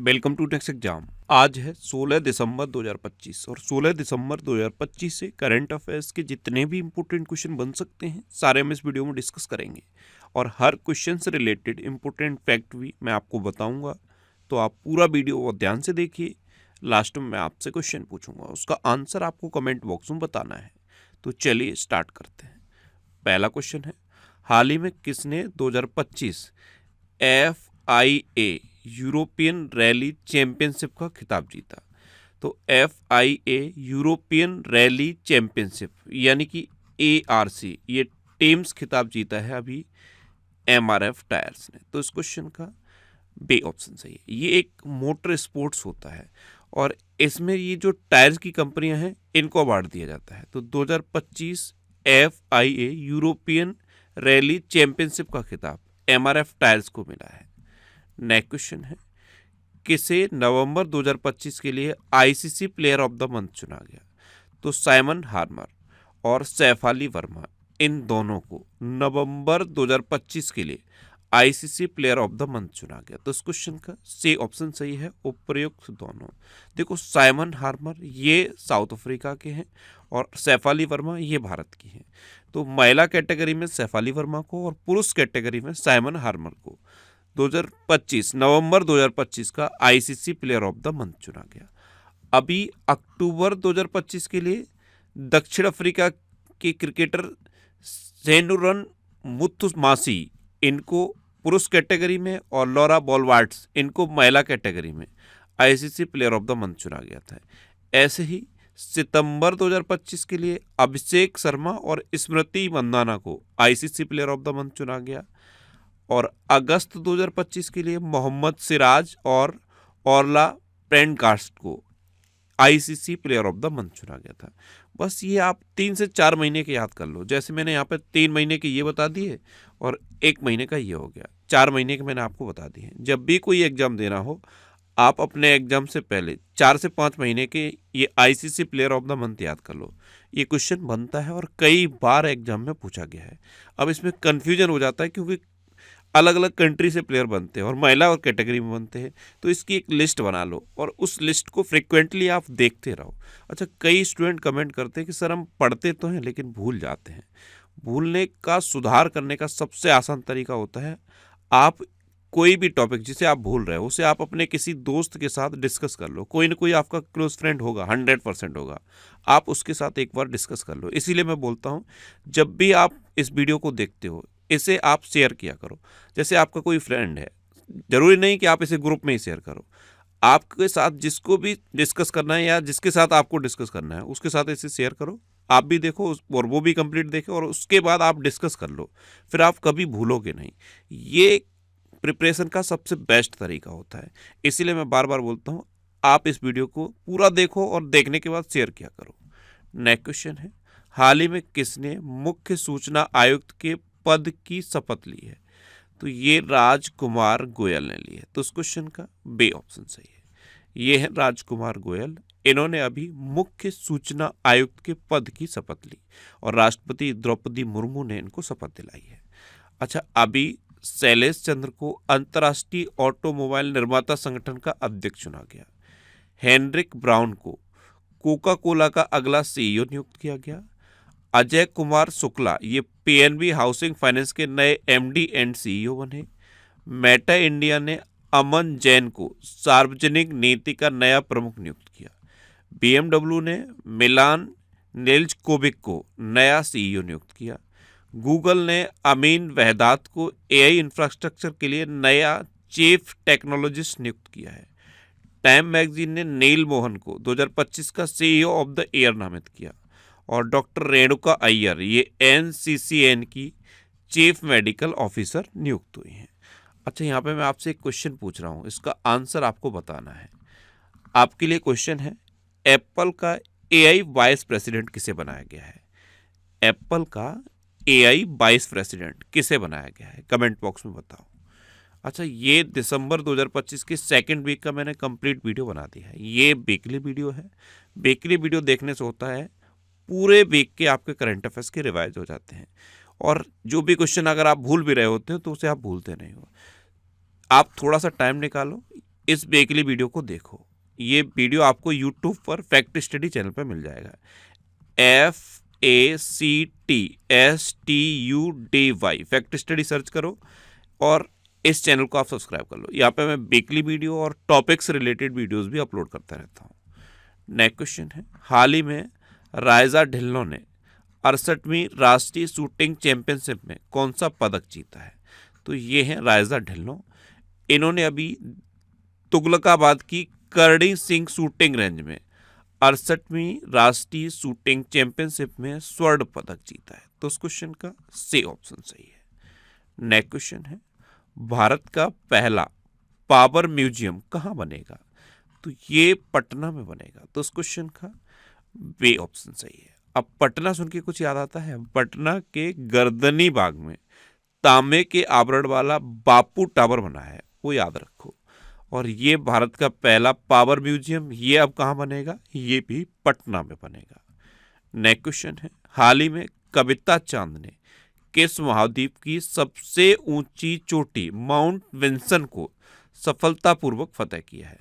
Welcome to takes exam. आज है 16 दिसंबर 2025 और 16 दिसंबर 2025 से करंट अफेयर्स के जितने भी इंपॉर्टेंट क्वेश्चन बन सकते हैं सारे हम इस वीडियो में डिस्कस करेंगे और हर क्वेश्चन से रिलेटेड इंपॉर्टेंट फैक्ट भी मैं आपको बताऊंगा। तो आप पूरा वीडियो को ध्यान से देखिए। लास्ट में मैं आपसे क्वेश्चन पूछूंगा, उसका आंसर आपको कमेंट बॉक्स में बताना है। तो चलिए स्टार्ट करते हैं। पहला क्वेश्चन है, हाल ही में किसने 2025 FIA यूरोपियन रैली चैंपियनशिप का खिताब जीता? तो FIA यूरोपियन रैली चैंपियनशिप यानी कि ARC ये टीम्स खिताब जीता है अभी MRF टायर्स ने। तो इस क्वेश्चन का बी ऑप्शन सही है। ये एक मोटर स्पोर्ट्स होता है और इसमें ये जो टायर्स की कंपनियां हैं इनको अवार्ड दिया जाता है। तो 2025 FIA यूरोपियन रैली चैंपियनशिप का खिताब MRF टायर्स को मिला है। नेक्स्ट क्वेश्चन है, किसे नवंबर 2025 के लिए ICC player of the month चुना गया? तो साइमन हार्मर और सैफ अली वर्मा, इन दोनों को नवंबर 2025 के लिए ICC player of the month चुना गया। तो इस क्वेश्चन का सी ऑप्शन सही है, उपयुक्त दोनों। देखो, साइमन हार्मर ये साउथ अफ्रीका के हैं और सैफ अली वर्मा ये भारत की हैं। तो महिला कैटेगरी में सैफ अली वर्मा को और पुरुष कैटेगरी में साइमन हार्मर को 2025 नवंबर 2025 का ICC player of the month चुना गया। अभी अक्टूबर 2025 के लिए दक्षिण अफ्रीका के क्रिकेटर सेनुरन मुथुमासी इनको पुरुष कैटेगरी में और लॉरा बॉलवार्ट्स इनको महिला कैटेगरी में ICC player of the month चुना गया था। ऐसे ही सितंबर 2025 के लिए अभिषेक शर्मा और स्मृति मंदाना को ICC player of the month चुना गया और अगस्त 2025 के लिए मोहम्मद सिराज और ऑर्ला प्रेंडगास्ट को ICC player of the month चुना गया था। बस ये आप 3 से 4 महीने के याद कर लो। जैसे मैंने यहाँ पे 3 महीने के ये बता दिए और 1 महीने का ये हो गया, 4 महीने के मैंने आपको बता दिए। जब भी कोई एग्जाम देना हो आप अपने एग्जाम से पहले 4 से 5 महीने के ये ICC player of the month याद कर लो। ये क्वेश्चन बनता है और कई बार एग्जाम में पूछा गया है। अब इसमें कन्फ्यूजन हो जाता है क्योंकि अलग अलग कंट्री से प्लेयर बनते हैं और महिला और कैटेगरी में बनते हैं। तो इसकी एक लिस्ट बना लो और उस लिस्ट को फ्रिक्वेंटली आप देखते रहो। अच्छा, कई स्टूडेंट कमेंट करते हैं कि सर हम पढ़ते तो हैं लेकिन भूल जाते हैं। भूलने का सुधार करने का सबसे आसान तरीका होता है, आप कोई भी टॉपिक जिसे आप भूल रहे हो उसे आप अपने किसी दोस्त के साथ डिस्कस कर लो। कोई ना कोई आपका क्लोज फ्रेंड होगा, 100% होगा, आप उसके साथ एक बार डिस्कस कर लो। इसीलिए मैं बोलता हूँ जब भी आप इस वीडियो को देखते हो इसे आप शेयर किया करो। जैसे आपका कोई फ्रेंड है, जरूरी नहीं कि आप इसे ग्रुप में ही शेयर करो, आपके साथ जिसको भी डिस्कस करना है या जिसके साथ आपको डिस्कस करना है उसके साथ इसे शेयर करो। आप भी देखो और वो भी कंप्लीट देखे और उसके बाद आप डिस्कस कर लो, फिर आप कभी भूलोगे नहीं। ये प्रिपरेशन का सबसे बेस्ट तरीका होता है। इसीलिए मैं बार बार बोलता हूँ आप इस वीडियो को पूरा देखो और देखने के बाद शेयर किया करो। नेक्स्ट क्वेश्चन है, हाल ही में किसने मुख्य सूचना आयुक्त के पद की शपथ ली है? तो ये राजकुमार गोयल ने ली है। तो उस क्वेश्चन का बी ऑप्शन सही है। ये है राजकुमार गोयल। इन्होंने अभी मुख्य सूचना आयुक्त के पद की शपथ ली और राष्ट्रपति द्रौपदी मुर्मू ने इनको शपथ दिलाई है। अच्छा, अभी शैलेश चंद्र को अंतर्राष्ट्रीय ऑटोमोबाइल निर्माता संगठन का अध्यक्ष चुना गया। हेनरिक ब्राउन को कोका कोला का अगला CEO नियुक्त किया गया। अजय कुमार शुक्ला ये PNB हाउसिंग फाइनेंस के नए MD एंड CEO बने। मेटा इंडिया ने अमन जैन को सार्वजनिक नीति का नया प्रमुख नियुक्त किया। BMW ने मिलान नेल्जकोविक को नया CEO नियुक्त किया। गूगल ने अमीन वहदात को AI इंफ्रास्ट्रक्चर के लिए नया चीफ टेक्नोलॉजिस्ट नियुक्त किया है। टाइम मैगजीन ने नील मोहन को 2025 का CEO ऑफ द ईयर नामित किया और डॉक्टर रेणुका अय्यर ये NCCN की चीफ मेडिकल ऑफिसर नियुक्त हुई हैं। अच्छा, यहाँ पे मैं आपसे एक क्वेश्चन पूछ रहा हूँ, इसका आंसर आपको बताना है। आपके लिए क्वेश्चन है, एप्पल का AI वाइस प्रेसिडेंट किसे बनाया गया है? एप्पल का AI वाइस प्रेसिडेंट किसे बनाया गया है? कमेंट बॉक्स में बताओ। अच्छा, ये दिसंबर 2025 के सेकंड वीक का मैंने कंप्लीट वीडियो बना दिया है। ये वीकली वीडियो है। वीकली वीडियो देखने से होता है पूरे वीक के आपके करंट अफेयर्स के रिवाइज हो जाते हैं और जो भी क्वेश्चन अगर आप भूल भी रहे होते हो तो उसे आप भूलते नहीं हो। आप थोड़ा सा टाइम निकालो, इस बेकली वीडियो को देखो। ये वीडियो आपको यूट्यूब पर फैक्ट स्टडी चैनल पर मिल जाएगा। FACTSTUDY फैक्ट स्टडी सर्च करो और इस चैनल को आप सब्सक्राइब कर लो। यहाँ पे मैं वीकली वीडियो और टॉपिक्स रिलेटेड वीडियोस भी अपलोड करता रहता हूँ। नेक्स्ट क्वेश्चन है, हाल ही में राइजा ढिल्लों ने 68वीं राष्ट्रीय शूटिंग चैंपियनशिप में कौन सा पदक जीता है? तो ये है राइजा ढिल्लों। इन्होंने अभी तुगलकाबाद की करणी सिंह शूटिंग रेंज में 68वीं राष्ट्रीय शूटिंग चैंपियनशिप में स्वर्ण पदक जीता है। तो उस क्वेश्चन का सी ऑप्शन सही है। नेक्स्ट क्वेश्चन है, भारत का पहला पावर म्यूजियम कहाँ बनेगा? तो ये पटना में बनेगा। तो उस क्वेश्चन का बी ऑप्शन सही है। अब पटना सुन के कुछ याद आता है? पटना के गर्दनी बाग में तांबे के आवरण वाला बापू टावर बना है, वो याद रखो। और ये भारत का पहला पावर म्यूजियम, ये अब कहाँ बनेगा? ये भी पटना में बनेगा। नेक्स्ट क्वेश्चन है, हाल ही में कविता चांद ने किस महाद्वीप की सबसे ऊंची चोटी माउंट विंसन को सफलतापूर्वक फतह किया है?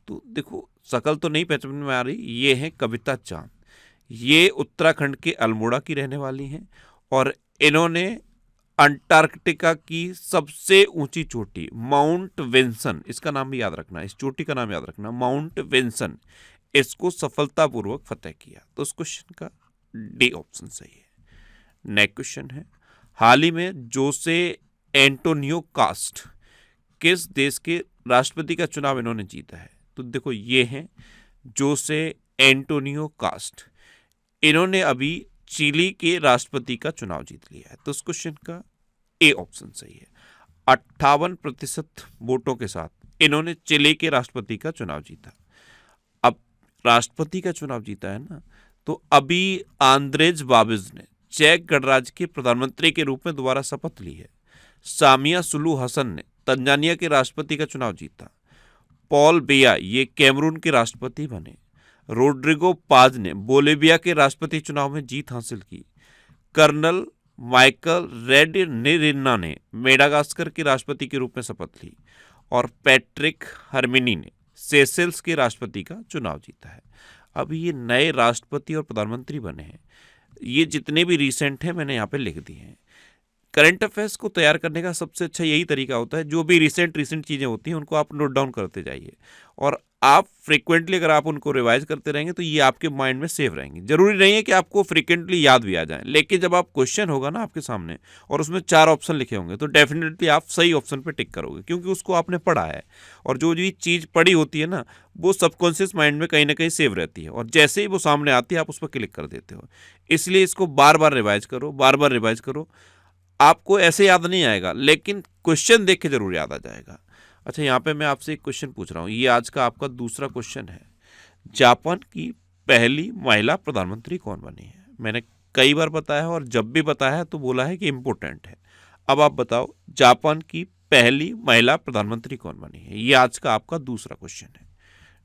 तो देखो, शकल तो नहीं पहचान में आ रही, ये है कविता चांद। ये उत्तराखंड के अल्मोड़ा की रहने वाली हैं और इन्होंने अंटार्कटिका की सबसे ऊंची चोटी माउंट विंसन, इसका नाम भी याद रखना, इस चोटी का नाम याद रखना, माउंट विंसन, इसको सफलतापूर्वक फतह किया। तो उस क्वेश्चन का डी ऑप्शन सही है। नेक्स्ट क्वेश्चन है, हाल ही में जोसे एंटोनियो कास्ट किस देश के राष्ट्रपति का चुनाव इन्होंने जीता है? तो देखो, ये हैं जोसे एंटोनियो कास्ट। इन्होंने अभी चिली के राष्ट्रपति का चुनाव जीत लिया है। तो उस क्वेश्चन का ए ऑप्शन सही है। 58% वोटों के साथ इन्होंने चिली के राष्ट्रपति का चुनाव जीता। अब राष्ट्रपति का चुनाव जीता है ना, तो अभी आंद्रेज बाबिज ने चेक गणराज्य के प्रधानमंत्री के रूप में दोबारा शपथ ली है। सामिया सुलू हसन ने तंजानिया के राष्ट्रपति का चुनाव जीता। पॉल बिया ये कैमरून के राष्ट्रपति बने। रोड्रिगो पाज ने बोलिविया के राष्ट्रपति चुनाव में जीत हासिल की। कर्नल माइकल रेडनिरिना ने मेडागास्कर के राष्ट्रपति के रूप में शपथ ली और पैट्रिक हर्मिनी ने सेशेल्स के राष्ट्रपति का चुनाव जीता है। अब ये नए राष्ट्रपति और प्रधानमंत्री बने हैं। ये जितने भी रिसेंट हैं मैंने यहाँ पे लिख दिए हैं। करंट अफेयर्स को तैयार करने का सबसे अच्छा यही तरीका होता है, जो भी रिसेंट चीज़ें होती हैं उनको आप नोट डाउन करते जाइए और आप फ्रीक्वेंटली अगर आप उनको रिवाइज करते रहेंगे तो ये आपके माइंड में सेव रहेंगे। जरूरी नहीं है कि आपको फ्रीक्वेंटली याद भी आ जाए, लेकिन जब आप क्वेश्चन होगा ना आपके सामने और उसमें 4 ऑप्शन लिखे होंगे तो डेफिनेटली आप सही ऑप्शन पे टिक करोगे, क्योंकि उसको आपने पढ़ा है। और जो भी चीज़ पढ़ी होती है ना, वो सबकॉन्शियस माइंड में कहीं ना कहीं सेव रहती है और जैसे ही वो सामने आती है आप उस पर क्लिक कर देते हो। इसलिए इसको बार बार रिवाइज करो, बार बार रिवाइज करो। आपको ऐसे याद नहीं आएगा, लेकिन क्वेश्चन देख के जरूर याद आ जाएगा। अच्छा, यहाँ पे मैं आपसे एक क्वेश्चन पूछ रहा हूँ, ये आज का आपका दूसरा क्वेश्चन है। जापान की पहली महिला प्रधानमंत्री कौन बनी है? मैंने कई बार बताया है और जब भी बताया है तो बोला है कि इम्पोर्टेंट है। अब आप बताओ, जापान की पहली महिला प्रधानमंत्री कौन बनी है? ये आज का आपका दूसरा क्वेश्चन है।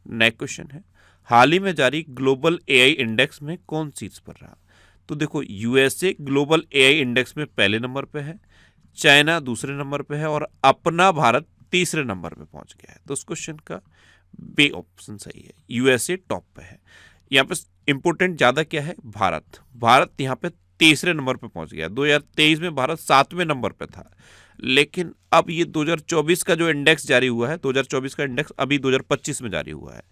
नेक्स्ट क्वेश्चन है, हाल ही में जारी ग्लोबल एआई इंडेक्स में कौन शीर्ष पर रहा? तो देखो, यूएसए ग्लोबल एआई इंडेक्स में पहले नंबर पे है, चाइना दूसरे नंबर पे है और अपना भारत तीसरे नंबर पे पहुंच गया है। तो उस क्वेश्चन का बी ऑप्शन सही है। यूएसए टॉप पे है। यहाँ पे इंपोर्टेंट ज़्यादा क्या है? भारत यहाँ पे तीसरे नंबर पे पहुंच गया। 2023 में भारत 7वें नंबर पे था, लेकिन अब ये 2024 का जो इंडेक्स जारी हुआ है, 2024 का इंडेक्स अभी 2025 में जारी हुआ है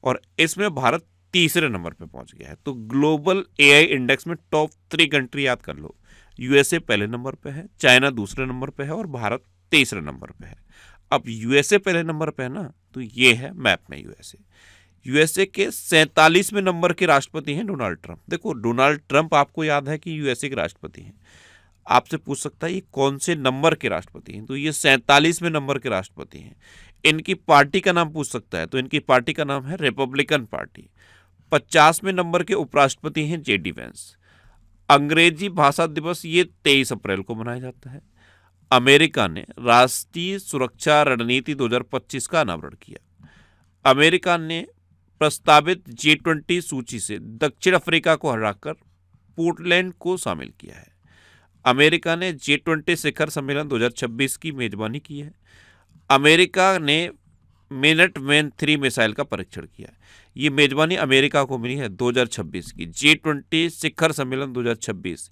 और इसमें भारत तीसरे नंबर पे पहुंच गया है। तो ग्लोबल एआई इंडेक्स में टॉप 3 कंट्री याद कर लो। यूएसए पहले नंबर पे है, चाइना दूसरे नंबर पे है और भारत तीसरे नंबर पे है। अब यूएसए पहले नंबर पे है ना, तो ये है मैप में यूएसए के 47वें नंबर के राष्ट्रपति हैं डोनाल्ड ट्रंप। देखो, डोनाल्ड ट्रंप आपको याद है कि यूएसए के राष्ट्रपति हैं। आपसे पूछ सकता है ये कौन से नंबर के राष्ट्रपति हैं? तो ये 47वें नंबर के राष्ट्रपति हैं। इनकी पार्टी का नाम पूछ सकता है, तो इनकी पार्टी का नाम है रिपब्लिकन पार्टी। 50वें नंबर के उपराष्ट्रपति हैं जेडी वेंस। अंग्रेजी भाषा दिवस ये 23 अप्रैल को मनाया जाता है। अमेरिका ने राष्ट्रीय सुरक्षा रणनीति 2025 का अनावरण किया। अमेरिका ने प्रस्तावित G20 सूची से दक्षिण अफ्रीका को हटाकर पोर्टलैंड को शामिल किया है। अमेरिका ने G20 शिखर सम्मेलन 2026 की मेजबानी की है। अमेरिका ने मिनटमैन 3 मिसाइल का परीक्षण किया है। ये मेजबानी अमेरिका को मिली है 2026 की। G20 शिखर सम्मेलन 2026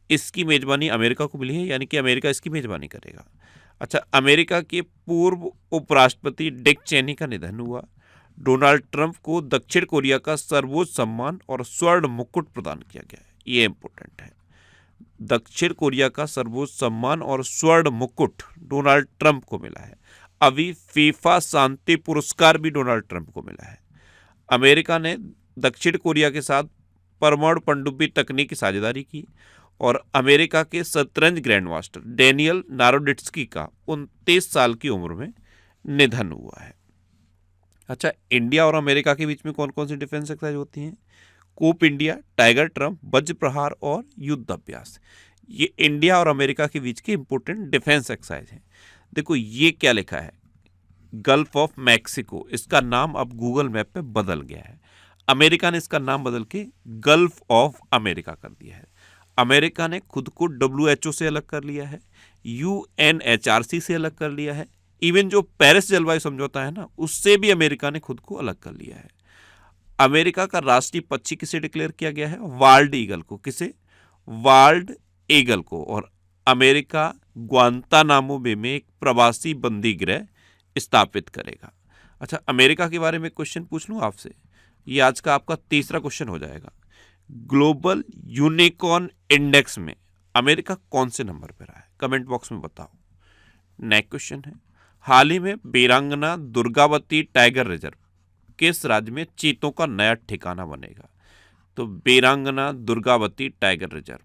इसकी मेजबानी अमेरिका को मिली है, यानी कि अमेरिका इसकी मेजबानी करेगा। अच्छा, अमेरिका के पूर्व उपराष्ट्रपति डिक चेनी का निधन हुआ। डोनाल्ड ट्रंप को दक्षिण कोरिया का सर्वोच्च सम्मान और स्वर्ण मुकुट प्रदान किया गया है। ये इंपॉर्टेंट है। दक्षिण कोरिया का सर्वोच्च सम्मान और स्वर्ण मुकुट डोनाल्ड ट्रंप को मिला है। अभी फीफा शांति पुरस्कार भी डोनाल्ड ट्रंप को मिला है। अमेरिका ने दक्षिण कोरिया के साथ परमाणु पनडुब्बी तकनीक की साझेदारी की और अमेरिका के शतरंज ग्रैंड मास्टर डेनियल नारोडिट्स्की का 29 साल की उम्र में निधन हुआ है। अच्छा, इंडिया और अमेरिका के बीच में कौन कौन सी डिफेंस एक्सरसाइज होती हैं? कूप इंडिया, टाइगर ट्रम्प, वज्र प्रहार और युद्ध अभ्यास। ये इंडिया और अमेरिका के बीच की इंपोर्टेंट डिफेंस एक्सरसाइज है। देखो ये क्या लिखा है, गल्फ ऑफ मैक्सिको, इसका नाम अब गूगल मैप पे बदल गया है। अमेरिका ने इसका नाम बदल के गल्फ ऑफ अमेरिका कर दिया है। अमेरिका ने खुद को WHO से अलग कर लिया है, UNHRC से अलग कर लिया है, इवन जो पेरिस जलवायु समझौता है ना, उससे भी अमेरिका ने खुद को अलग कर लिया है। अमेरिका का राष्ट्रीय पक्षी किसे डिक्लेयर किया गया है? वाल्ड ईगल को। किसे? वाल्ड ईगल को। और अमेरिका ग्वांतानामो बे में एक प्रवासी बंदी गृह स्थापित करेगा। अच्छा, अमेरिका के बारे में क्वेश्चन पूछ लूं आपसे, ये आज का आपका तीसरा क्वेश्चन हो जाएगा। ग्लोबल यूनिकॉर्न इंडेक्स में अमेरिका कौन से नंबर पर रहा है? कमेंट बॉक्स में बताओ। नेक्स्ट क्वेश्चन है, हाल ही में वीरांगना दुर्गावती टाइगर रिजर्व किस राज्य में चीतों का नया ठिकाना बनेगा? तो वीरांगना दुर्गावती टाइगर रिजर्व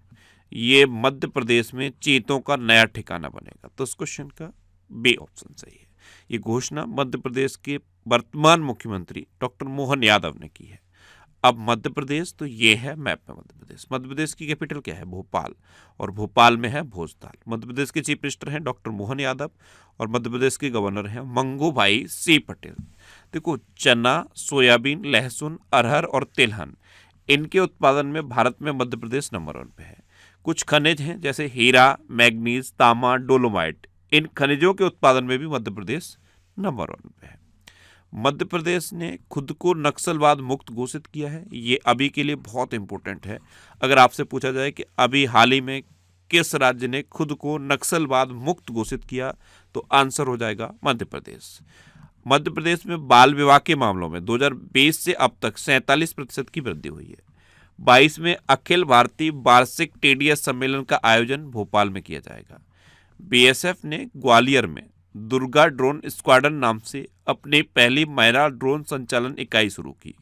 ये मध्य प्रदेश में चीतों का नया ठिकाना बनेगा। तो इस क्वेश्चन का बी ऑप्शन सही है। ये घोषणा मध्य प्रदेश के वर्तमान मुख्यमंत्री डॉक्टर मोहन यादव ने की है। अब मध्य प्रदेश, तो ये है मैप में मध्य प्रदेश। मध्य प्रदेश की कैपिटल क्या है? भोपाल, और भोपाल में है भोजताल। मध्य प्रदेश के चीफ मिनिस्टर हैं डॉक्टर मोहन यादव और मध्य प्रदेश के गवर्नर हैं मंगू भाई सी पटेल। देखो, चना, सोयाबीन, लहसुन, अरहर और तिलहन, इनके उत्पादन में भारत में मध्य प्रदेश नंबर 1 पे है। कुछ खनिज हैं जैसे हीरा, मैग्नीज, तांबा, डोलोमाइट, इन खनिजों के उत्पादन में भी मध्य प्रदेश नंबर 1 पे है। मध्य प्रदेश ने खुद को नक्सलवाद मुक्त घोषित किया है। ये अभी के लिए बहुत इंपॉर्टेंट है। अगर आपसे पूछा जाए कि अभी हाल ही में किस राज्य ने खुद को नक्सलवाद मुक्त घोषित किया, तो आंसर हो जाएगा मध्य प्रदेश। मध्य प्रदेश में बाल विवाह के मामलों में 2020 से अब तक 47% की वृद्धि हुई है। 22 में अखिल भारतीय वार्षिक TDS सम्मेलन का आयोजन भोपाल में किया जाएगा। BSF ने ग्वालियर में दुर्गा ड्रोन स्क्वाड्रन नाम से अपनी पहली महिला ड्रोन संचालन इकाई शुरू की।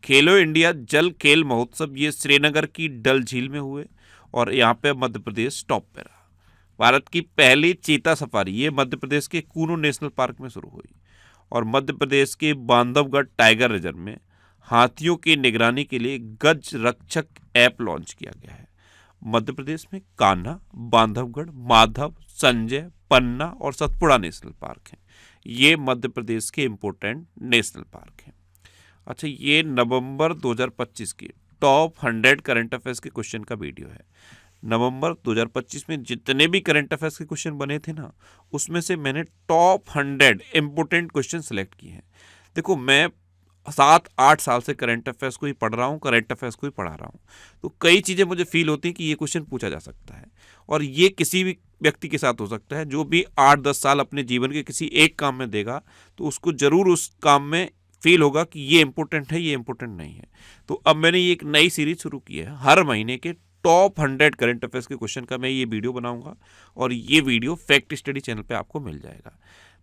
खेलो इंडिया जल खेल महोत्सव ये श्रीनगर की डल झील में हुए और यहाँ पे मध्य प्रदेश टॉप पे रहा। भारत की पहली चीता सफारी ये मध्य प्रदेश के कूनो नेशनल पार्क में शुरू हुई और मध्य प्रदेश के बांधवगढ़ टाइगर रिजर्व में हाथियों की निगरानी के लिए गज रक्षक ऐप लॉन्च किया गया है। मध्य प्रदेश में कान्हा, बांधवगढ़, माधव, संजय, पन्ना और सतपुड़ा नेशनल पार्क हैं। ये मध्य प्रदेश के इम्पोर्टेंट नेशनल पार्क हैं। अच्छा, ये नवंबर 2025 की टॉप 100 करंट अफेयर्स के क्वेश्चन का वीडियो है। नवंबर 2025 में जितने भी करंट अफेयर्स के क्वेश्चन बने थे ना, उसमें से मैंने टॉप 100 इम्पोर्टेंट क्वेश्चन सेलेक्ट किए हैं। देखो, मैं 7-8 साल से करंट अफेयर्स को ही पढ़ रहा हूँ, करंट अफेयर्स को ही पढ़ा रहा हूँ, तो कई चीज़ें मुझे फील होती हैं कि ये क्वेश्चन पूछा जा सकता है और ये किसी भी व्यक्ति के साथ हो सकता है जो भी 8-10 साल अपने जीवन के किसी एक काम में देगा, तो उसको ज़रूर उस काम में फील होगा कि ये इंपॉर्टेंट है, ये इंपॉर्टेंट नहीं है। तो अब मैंने ये एक नई सीरीज शुरू की है। हर महीने के टॉप 100 करंट अफेयर्स के क्वेश्चन का मैं ये वीडियो बनाऊंगा और ये वीडियो फैक्ट स्टडी चैनल पे आपको मिल जाएगा।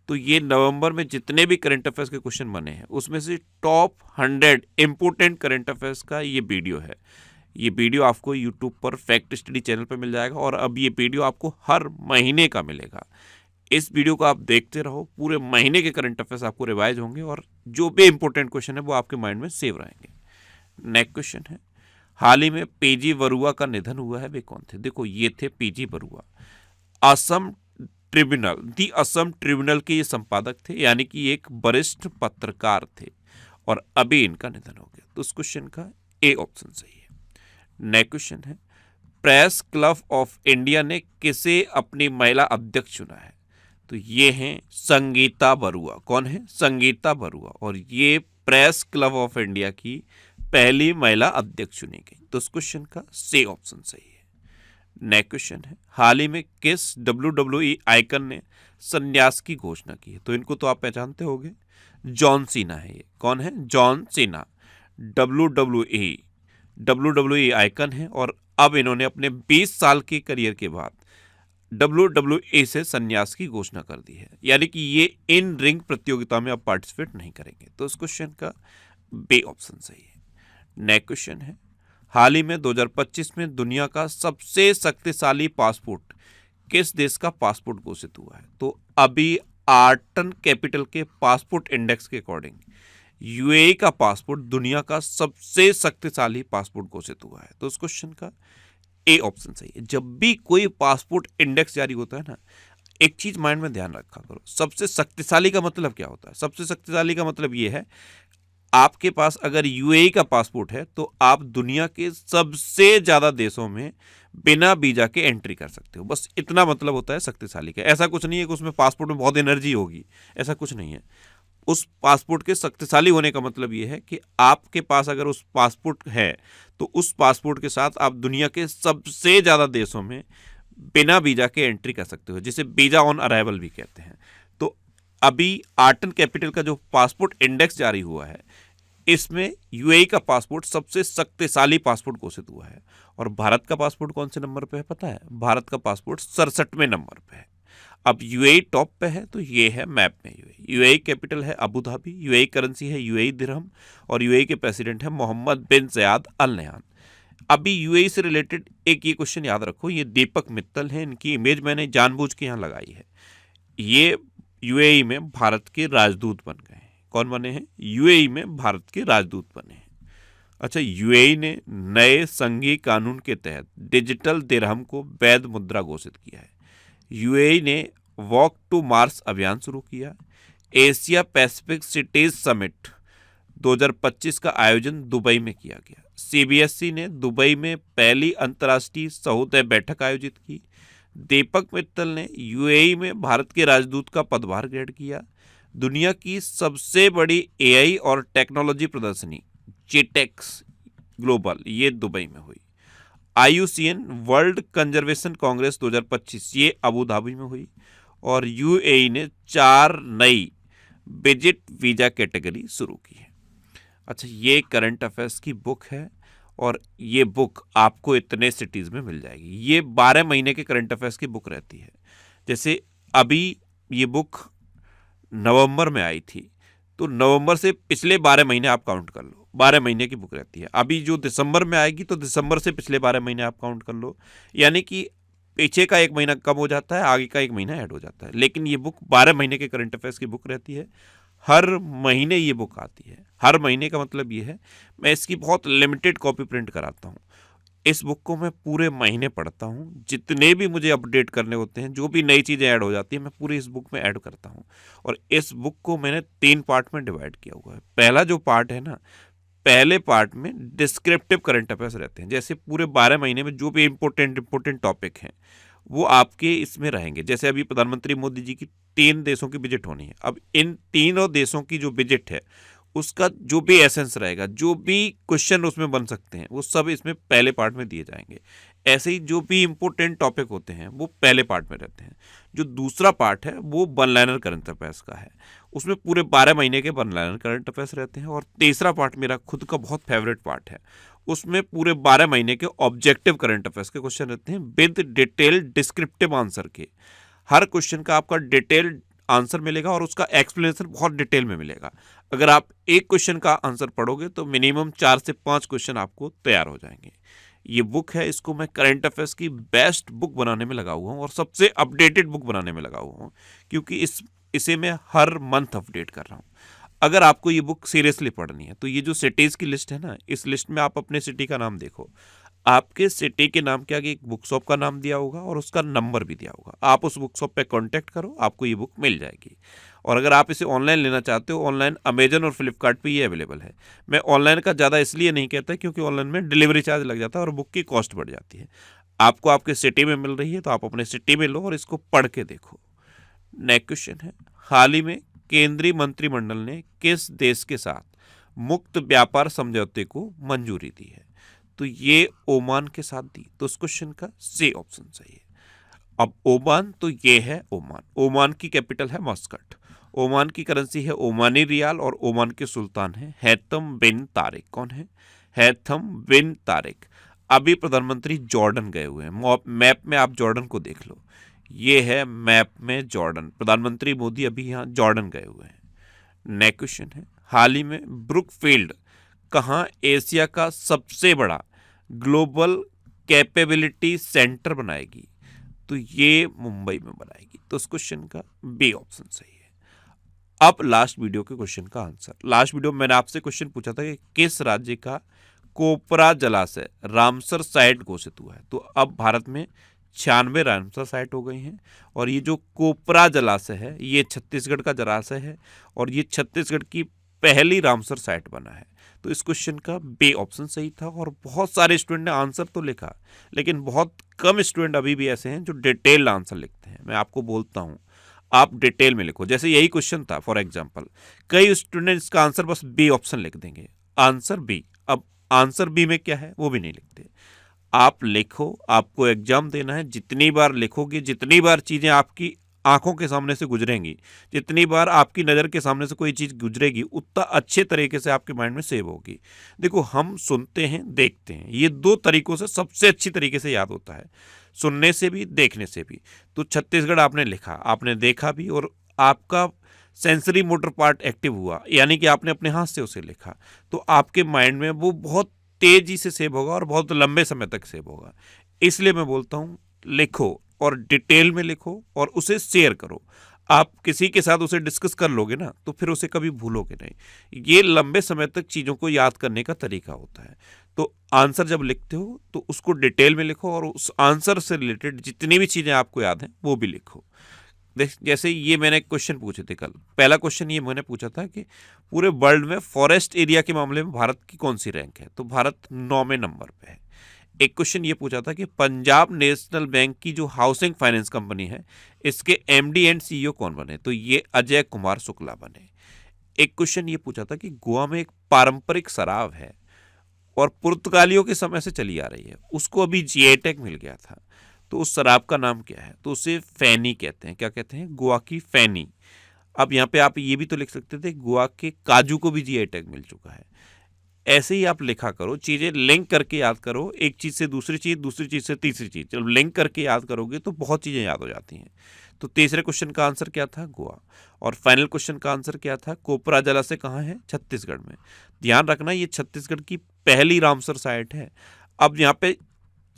तो ये नवंबर में जितने भी करंट अफेयर्स के क्वेश्चन बने हैं उसमें से टॉप 100 इम्पोर्टेंट करंट अफेयर्स का ये वीडियो है। ये वीडियो आपको यूट्यूब पर फैक्ट स्टडी चैनल पर मिल जाएगा और अब ये वीडियो आपको हर महीने का मिलेगा। इस वीडियो को आप देखते रहो, पूरे महीने के करंट अफेयर्स आपको रिवाइज होंगे और जो भी इंपॉर्टेंट क्वेश्चन है वो आपके माइंड में सेव रहेंगे। नेक्स्ट क्वेश्चन है, हाल ही में PG बरुआ का निधन हुआ है, वे कौन थे? देखो, ये थे PG बरुआ, असम ट्रिब्यूनल, दी असम ट्रिब्यूनल के ये संपादक थे, यानी कि एक वरिष्ठ पत्रकार थे और अभी इनका निधन हो गया। तो उस क्वेश्चन का ए ऑप्शन सही है। नेक्स्ट क्वेश्चन है, प्रेस क्लब ऑफ इंडिया ने किसे अपनी महिला अध्यक्ष चुना है? तो ये हैं संगीता बरुआ। कौन है? संगीता बरुआ। और ये प्रेस क्लब ऑफ इंडिया की पहली महिला अध्यक्ष चुनी गई। तो इस क्वेश्चन का सी ऑप्शन सही है। नेक्स्ट क्वेश्चन है, हाल ही में किस WWE आइकन ने संन्यास की घोषणा की है? तो इनको तो आप पहचानते होंगे, जॉन सीना है ये। कौन है? John Cena. WWE आइकन है और अब इन्होंने अपने 20 साल के करियर के बाद WWE से संन्यास की घोषणा कर दी है, यानी कि ये इन रिंग प्रतियोगिता में अब पार्टिसिपेट नहीं करेंगे। तो इस क्वेश्चन का बी ऑप्शन सही है। नेक्स्ट क्वेश्चन है, हाल ही में 2025 में दुनिया का सबसे शक्तिशाली पासपोर्ट किस देश का पासपोर्ट घोषित हुआ है? तो अभी आर्टन कैपिटल के पासपोर्ट इंडेक्स के अकॉर्डिंग यूएई का पासपोर्ट दुनिया का सबसे शक्तिशाली पासपोर्ट घोषित हुआ है। तो इस क्वेश्चन का ए ऑप्शन सही है। जब भी कोई पासपोर्ट इंडेक्स जारी होता है ना, एक चीज माइंड में ध्यान रखा करो, सबसे शक्तिशाली का मतलब क्या होता है? सबसे शक्तिशाली का मतलब ये है, आपके पास अगर यूएई का पासपोर्ट है तो आप दुनिया के सबसे ज्यादा देशों में बिना वीजा के एंट्री कर सकते हो। बस इतना मतलब होता है शक्तिशाली का। ऐसा कुछ नहीं है कि उसमें पासपोर्ट में बहुत एनर्जी होगी, ऐसा कुछ नहीं है। उस पासपोर्ट के शक्तिशाली होने का मतलब ये है कि आपके पास अगर उस पासपोर्ट है तो उस पासपोर्ट के साथ आप दुनिया के सबसे ज़्यादा देशों में बिना वीजा के एंट्री कर सकते हो, जिसे वीजा ऑन अराइवल भी कहते हैं। तो अभी आर्टन कैपिटल का जो पासपोर्ट इंडेक्स जारी हुआ है, इसमें यूएई का पासपोर्ट सबसे शक्तिशाली पासपोर्ट घोषित हुआ है। और भारत का पासपोर्ट कौन से नंबर पे है पता है? भारत का पासपोर्ट 67वें नंबर पे है। अब यूएई टॉप पे है तो ये है मैप में यूएई कैपिटल है अबू धाबी, यूएई करेंसी है यूएई दिरहम और यूएई के प्रेसिडेंट है मोहम्मद बिन ज़याद अल नह्यान। अभी यूएई से रिलेटेड एक ये क्वेश्चन याद रखो, ये दीपक मित्तल है, इनकी इमेज मैंने जानबूझ के यहाँ लगाई है। ये यूएई में भारत के राजदूत बन गए हैं। कौन बने हैं? यूएई में भारत के राजदूत बने हैं। अच्छा, यूएई ने नए संघीय कानून के तहत डिजिटल दिरहम को वैध मुद्रा घोषित किया है। यूएई ने वॉक टू मार्स अभियान शुरू किया। एशिया पैसिफिक सिटीज समिट 2025 का आयोजन दुबई में किया गया। सीबीएसई ने दुबई में पहली अंतर्राष्ट्रीय सहोदय बैठक आयोजित की। दीपक मित्तल ने यूएई में भारत के राजदूत का पदभार ग्रहण किया। दुनिया की सबसे बड़ी एआई और टेक्नोलॉजी प्रदर्शनी जीटेक्स ग्लोबल ये दुबई में हुई। IUCN वर्ल्ड कंजर्वेशन कांग्रेस 2025 ये अबू धाबी में हुई। और यूएई ने 4 नई विजिट वीजा कैटेगरी शुरू की है। अच्छा, ये करंट अफेयर्स की बुक है और ये बुक आपको इतने सिटीज़ में मिल जाएगी। ये 12 महीने के करंट अफेयर्स की बुक रहती है। जैसे अभी ये बुक नवंबर में आई थी, तो नवंबर से पिछले 12 महीने आप काउंट कर लो, 12 महीने की बुक रहती है। अभी जो दिसंबर में आएगी तो दिसंबर से पिछले 12 महीने आप काउंट कर लो, यानी कि पीछे का 1 महीना कम हो जाता है, आगे का 1 महीना ऐड हो जाता है। लेकिन ये बुक 12 महीने के करंट अफेयर्स की बुक रहती है। हर महीने ये बुक आती है। हर महीने का मतलब ये है, मैं इसकी बहुत लिमिटेड कॉपी प्रिंट कराता हूँ। इस बुक को मैं पूरे महीने पढ़ता हूँ। जितने भी मुझे अपडेट करने होते हैं, जो भी नई चीज़ें ऐड हो जाती हैं, मैं पूरी इस बुक में ऐड करता हूँ। और इस बुक को मैंने 3 पार्ट में डिवाइड किया हुआ है। पहला जो पार्ट है ना, पहले पार्ट में डिस्क्रिप्टिव करंट अफेयर्स रहते हैं। जैसे पूरे 12 महीने में जो भी इंपॉर्टेंट टॉपिक हैं वो आपके इसमें रहेंगे। जैसे अभी प्रधानमंत्री मोदी जी की 3 देशों की विजिट होनी है। अब इन तीनों देशों की जो विजिट है उसका जो भी एसेंस रहेगा, जो भी क्वेश्चन उसमें बन सकते हैं, वो सब इसमें पहले पार्ट में दिए जाएंगे। ऐसे ही जो भी इंपॉर्टेंट टॉपिक होते हैं वो पहले पार्ट में रहते हैं। जो दूसरा पार्ट है वो वन लाइनर करंट अफेयर्स का है, उसमें पूरे 12 महीने के वन लाइनर करंट अफेयर्स रहते हैं। और तीसरा पार्ट मेरा खुद का बहुत फेवरेट पार्ट है, उसमें पूरे 12 महीने के ऑब्जेक्टिव करंट अफेयर्स के क्वेश्चन रहते हैं विद डिटेल्ड डिस्क्रिप्टिव आंसर के। हर क्वेश्चन का आपका डिटेल्ड आंसर मिलेगा और उसका एक्सप्लेनेशन बहुत डिटेल में मिलेगा। अगर आप एक क्वेश्चन का आंसर पढ़ोगे तो मिनिमम 4 से 5 क्वेश्चन आपको तैयार हो जाएंगे। ये बुक है, इसको मैं करंट अफेयर्स की बेस्ट बुक बनाने में लगा हुआ हूँ और सबसे अपडेटेड बुक बनाने में लगा हुआ हूँ, क्योंकि इसे मैं हर मंथ अपडेट कर रहा हूँ। अगर आपको ये बुक सीरियसली पढ़नी है तो ये जो सिटीज़ की लिस्ट है ना, इस लिस्ट में आप अपने सिटी का नाम देखो। आपके सिटी के नाम के आगे एक बुक शॉप का नाम दिया होगा और उसका नंबर भी दिया होगा। आप उस बुक शॉप पे कांटेक्ट करो, आपको ये बुक मिल जाएगी। और अगर आप इसे ऑनलाइन लेना चाहते हो, ऑनलाइन अमेजन और फ्लिपकार्ट पे ये अवेलेबल है। मैं ऑनलाइन का ज़्यादा इसलिए नहीं कहता क्योंकि ऑनलाइन में डिलीवरी चार्ज लग जाता है और बुक की कॉस्ट बढ़ जाती है। आपको आपके सिटी में मिल रही है तो आप अपने सिटी में लो और इसको पढ़ के देखो। नेक्स्ट क्वेश्चन है, हाल ही में केंद्रीय मंत्रिमंडल ने किस देश के साथ मुक्त व्यापार समझौते को मंजूरी दी है? तो ये ओमान के साथ दी। तो इस क्वेश्चन का सी ऑप्शन सही है। अब ओमान, तो ये है ओमान। ओमान की कैपिटल है मस्कट। ओमान की करेंसी है ओमानी रियाल और ओमान के सुल्तान है हैथम बिन तारिक। कौन है? हैथम बिन तारिक। अभी प्रधानमंत्री जॉर्डन गए हुए हैं। मैप में आप जॉर्डन को देख लो, ये है मैप में जॉर्डन। प्रधानमंत्री मोदी अभी यहाँ जॉर्डन गए हुए हैं। नेक्स्ट क्वेश्चन है, हाल ही में ब्रुकफील्ड कहाँ एशिया का सबसे बड़ा ग्लोबल कैपेबिलिटी सेंटर बनाएगी? तो ये मुंबई में बनाएगी। तो इस क्वेश्चन का बी ऑप्शन सही है। अब लास्ट वीडियो के क्वेश्चन का आंसर। लास्ट वीडियो में मैंने आपसे क्वेश्चन पूछा था कि किस राज्य का कोपरा जलाशय रामसर साइट घोषित हुआ है? तो अब भारत में 96 रामसर साइट हो गई हैं और ये जो कोपरा जलाशय है ये छत्तीसगढ़ का जलाशय है और ये छत्तीसगढ़ की पहली रामसर साइट बना है। तो इस क्वेश्चन का बी ऑप्शन सही था और बहुत सारे स्टूडेंट ने आंसर तो लिखा, लेकिन बहुत कम स्टूडेंट अभी भी ऐसे हैं जो डिटेल्ड आंसर लिखते हैं। मैं आपको बोलता हूँ, आप डिटेल में लिखो। जैसे यही क्वेश्चन था फॉर एग्जांपल, कई स्टूडेंट इसका आंसर बस बी ऑप्शन लिख देंगे, आंसर बी। अब आंसर बी में क्या है वो भी नहीं लिखते। आप लिखो, आपको एग्जाम देना है। जितनी बार लिखोगे, जितनी बार चीज़ें आपकी आंखों के सामने से गुजरेंगी, जितनी बार आपकी नज़र के सामने से कोई चीज़ गुजरेगी, उतना अच्छे तरीके से आपके माइंड में सेव होगी। देखो, हम सुनते हैं, देखते हैं, ये दो तरीकों से सबसे अच्छी तरीके से याद होता है, सुनने से भी, देखने से भी। तो छत्तीसगढ़ आपने लिखा, आपने देखा भी और आपका सेंसरी मोटर पार्ट एक्टिव हुआ, यानी कि आपने अपने हाथ से उसे लिखा, तो आपके माइंड में वो बहुत तेजी से सेव होगा और बहुत लंबे समय तक सेव होगा। इसलिए मैं बोलता हूँ, लिखो और डिटेल में लिखो और उसे शेयर करो। आप किसी के साथ उसे डिस्कस कर लोगे ना, तो फिर उसे कभी भूलोगे नहीं। ये लंबे समय तक चीज़ों को याद करने का तरीका होता है। तो आंसर जब लिखते हो तो उसको डिटेल में लिखो और उस आंसर से रिलेटेड जितनी भी चीज़ें आपको याद हैं वो भी लिखो। जैसे ये मैंने क्वेश्चन पूछे थे कल, पहला क्वेश्चन ये मैंने पूछा था कि पूरे वर्ल्ड में फॉरेस्ट एरिया के मामले में भारत की कौन सी रैंक है? तो भारत 9वें नंबर पे है। एक क्वेश्चन ये पूछा था कि पंजाब नेशनल बैंक की जो हाउसिंग फाइनेंस कंपनी है, इसके एमडी एंड सीईओ कौन बने? तो ये अजय कुमार शुक्ला बने। एक क्वेश्चन ये पूछा था कि गोवा में एक पारंपरिक शराब है और पुर्तगालियों के समय से चली आ रही है, उसको अभी जीआई टैग मिल गया था, तो उस शराब का नाम क्या है? तो उसे फैनी कहते हैं। क्या कहते हैं? गोवा की फैनी। अब यहाँ पे आप ये भी तो लिख सकते थे, गोवा के काजू को भी जीआई टैग मिल चुका है। ऐसे ही आप लिखा करो, चीज़ें लिंक करके याद करो, एक चीज़ से दूसरी चीज़, दूसरी चीज़ से तीसरी चीज़। जब लिंक करके याद करोगे तो बहुत चीज़ें याद हो जाती हैं। तो तीसरे क्वेश्चन का आंसर क्या था? गोवा। और फाइनल क्वेश्चन का आंसर क्या था? कोपरा जलाशय कहाँ है? छत्तीसगढ़ में। ध्यान रखना, ये छत्तीसगढ़ की पहली रामसर साइट है। अब यहाँ पे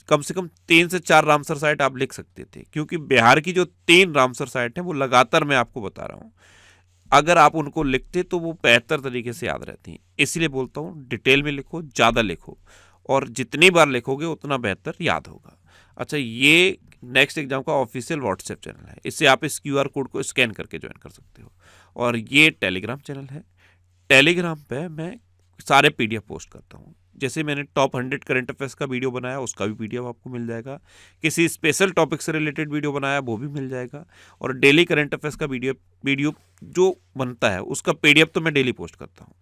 कम से कम 3 से 4 रामसर साइट आप लिख सकते थे, क्योंकि बिहार की जो 3 रामसर साइट है वो लगातार मैं आपको बता रहा हूँ, अगर आप उनको लिखते तो वो बेहतर तरीके से याद रहती। इसलिए बोलता हूँ डिटेल में लिखो, ज़्यादा लिखो और जितनी बार लिखोगे उतना बेहतर याद होगा। अच्छा, ये नेक्स्ट एग्जाम का ऑफिशियल व्हाट्सएप चैनल है, इससे आप इस क्यूआर कोड को स्कैन करके ज्वाइन कर सकते हो। और ये टेलीग्राम चैनल है, टेलीग्राम पे मैं सारे पीडीएफ पोस्ट करता हूँ। जैसे मैंने टॉप 100 करंट अफेयर्स का वीडियो बनाया, उसका भी पीडीएफ आपको मिल जाएगा। किसी स्पेशल टॉपिक से रिलेटेड वीडियो बनाया, वो भी मिल जाएगा। और डेली करंट अफेयर्स का वीडियो जो बनता है उसका पीडीएफ तो मैं डेली पोस्ट करता हूँ।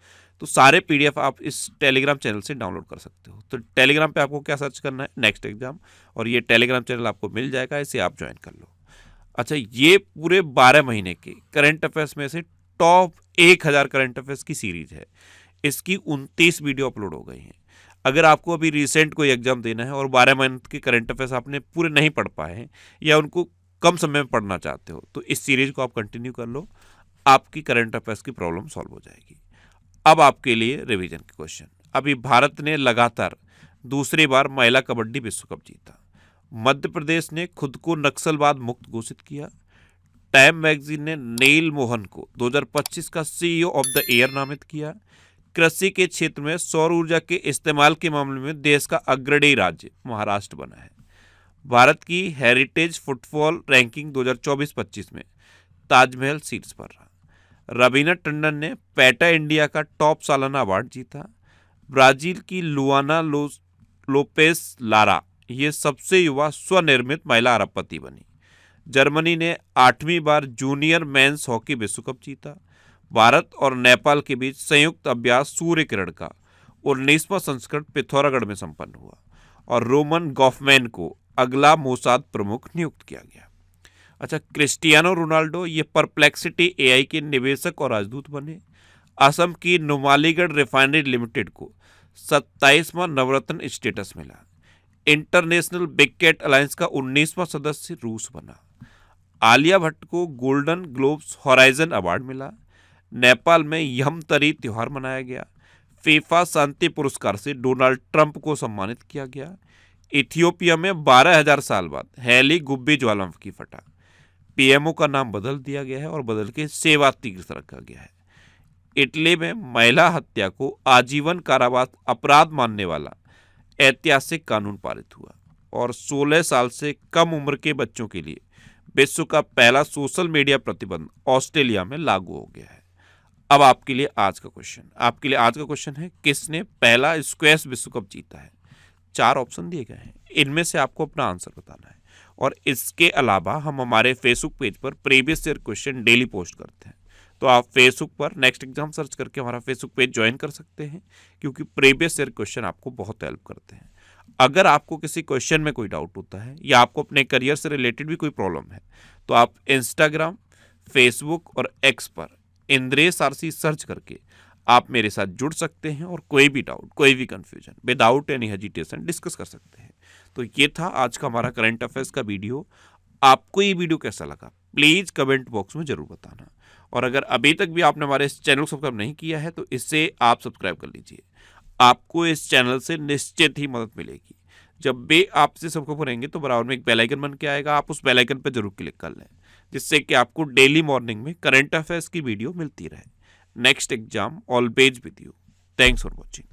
तो सारे पीडीएफ आप इस टेलीग्राम चैनल से डाउनलोड कर सकते हो। तो टेलीग्राम पे आपको क्या सर्च करना है? नेक्स्ट एग्जाम, और ये टेलीग्राम चैनल आपको मिल जाएगा, इसे आप ज्वाइन कर लो। अच्छा, ये पूरे 12 महीने के करंट अफेयर्स में से टॉप 1000 करंट अफेयर्स की सीरीज है। इसकी 29 वीडियो अपलोड हो गई हैं। अगर आपको अभी रिसेंट कोई एग्जाम देना है और 12 मंथ के करंट अफेयर्स आपने पूरे नहीं पढ़ पाए हैं या उनको कम समय में पढ़ना चाहते हो, तो इस सीरीज को आप कंटिन्यू कर लो, आपकी करंट अफेयर्स की प्रॉब्लम सॉल्व हो जाएगी। अब आपके लिए रिवीजन के क्वेश्चन। अभी भारत ने लगातार दूसरी बार महिला कबड्डी विश्व कप जीता। मध्य प्रदेश ने खुद को नक्सलवाद मुक्त घोषित किया। टाइम मैगजीन ने नील मोहन को 2025 का सीईओ ऑफ द ईयर नामित किया। कृषि के क्षेत्र में सौर ऊर्जा के इस्तेमाल के मामले में देश का अग्रणी राज्य महाराष्ट्र बना है। भारत की हेरिटेज फुटबॉल रैंकिंग 2024-25 में ताजमहल शीर्ष पर रहा। रवीना टंडन ने पैटा इंडिया का टॉप सालाना अवार्ड जीता। ब्राजील की लुआना लोपेस लारा ये सबसे युवा स्वनिर्मित महिला अरबपति बनी। जर्मनी ने 8वीं बार जूनियर मेंस हॉकी विश्व कप जीता। भारत और नेपाल के बीच संयुक्त अभ्यास सूर्य किरण का 19वां संस्करण पिथौरागढ़ में संपन्न हुआ। और रोमन गॉफमैन को अगला मोसाद प्रमुख नियुक्त किया गया। अच्छा, क्रिस्टियानो रोनाल्डो ये परप्लेक्सिटी एआई के निवेशक और राजदूत बने। असम की नुमालीगढ़ रिफाइनरी लिमिटेड को 27वां नवरत्न स्टेटस मिला। इंटरनेशनल बिग कैट अलायंस का 19वां सदस्य रूस बना। आलिया भट्ट को गोल्डन ग्लोब्स हॉराइजन अवार्ड मिला। नेपाल में यमतरी त्योहार मनाया गया। फीफा शांति पुरस्कार से डोनाल्ड ट्रंप को सम्मानित किया गया। इथियोपिया में 12,000 साल बाद हैली गुब्बी ज्वालामुखी फटा। पीएमओ का नाम बदल दिया गया है और बदल के सेवा तीर्थ रखा गया है। इटली में महिला हत्या को आजीवन कारावास अपराध मानने वाला ऐतिहासिक कानून पारित हुआ। और 16 साल से कम उम्र के बच्चों के लिए विश्व का पहला सोशल मीडिया प्रतिबंध ऑस्ट्रेलिया में लागू हो गया है। अब आपके लिए आज का क्वेश्चन है, किसने पहला स्क्वैश विश्व कप जीता है? 4 ऑप्शन दिए गए हैं, इनमें से आपको अपना आंसर बताना है। और इसके अलावा हम हमारे फेसबुक पेज पर previous year question daily post करते हैं, तो आप फेसबुक पर नेक्स्ट एग्जाम सर्च करके हमारा फेसबुक पेज ज्वाइन कर सकते हैं, क्योंकि प्रीवियस ईयर क्वेश्चन आपको बहुत हेल्प करते हैं। अगर आपको किसी क्वेश्चन में कोई डाउट होता है या आपको अपने करियर से रिलेटेड भी कोई प्रॉब्लम है, तो आप इंस्टाग्राम, फेसबुक और एक्स पर इंद्रेश आरसी सर्च करके आप मेरे साथ जुड़ सकते हैं और कोई भी डाउट, कोई भी confusion without any hesitation discuss कर सकते हैं। तो ये था आज का हमारा करंट अफेयर्स का वीडियो। आपको ये वीडियो कैसा लगा प्लीज़ कमेंट बॉक्स में जरूर बताना। और अगर अभी तक भी आपने हमारे इस चैनल को सब्सक्राइब नहीं किया है तो इससे आप सब्सक्राइब कर लीजिए। आपको इस चैनल से निश्चित ही मदद मिलेगी। जब भी आपसे सब्सक्राइब करेंगे तो बराबर में एक बेल आइकन बन के आएगा, आप उस बेल आइकन पर जरूर क्लिक कर लें, जिससे कि आपको डेली मॉर्निंग में करंट अफेयर्स की वीडियो मिलती रहे। Next exam always with you. Thanks for watching.